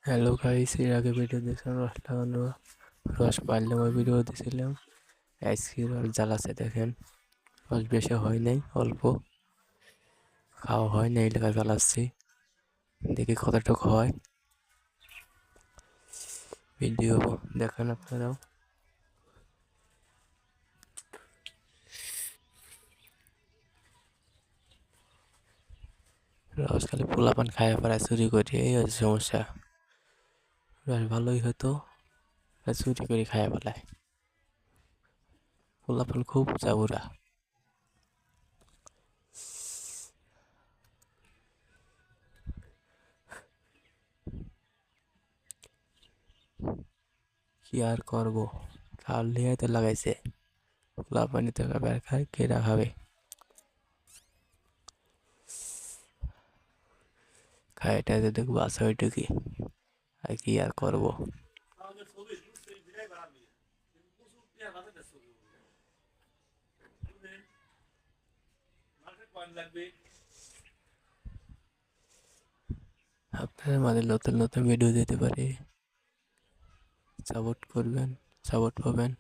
Hello guys, এর আগে video দেখছিলাম রস লাগানো, রস পারলাম ওই ভিডিও দিয়েছিলাম। আজকে রস জ্বালাচ্ছে দেখেন, রস বেশি হয় নাই, অল্প খাওয়া হয় না, এই লেখা জ্বালাচ্ছি, দেখি কতটুকু হয়। ভিডিও দেখেন আপনারাও। রস খালি পোলাপান খাইয়া পড়া চুরি করি, এই হচ্ছে সমস্যা। রস ভালোই হতো, চুরি করে খাইয়া ফেলায়। পোলাপান খুব চাবুরা। কি আর করবো, চাল নিয়ে তো লাগাইছে, পোলাপানি তো বের খায়, কেরা খাবে? খাইটা যদি বাসা ওইটুকি, আর কি আর করবো। আপনাদের মাঝে নতুন নতুন ভিডিও দিতে পারি, সাপোর্ট করবেন, সাপোর্ট পাবেন।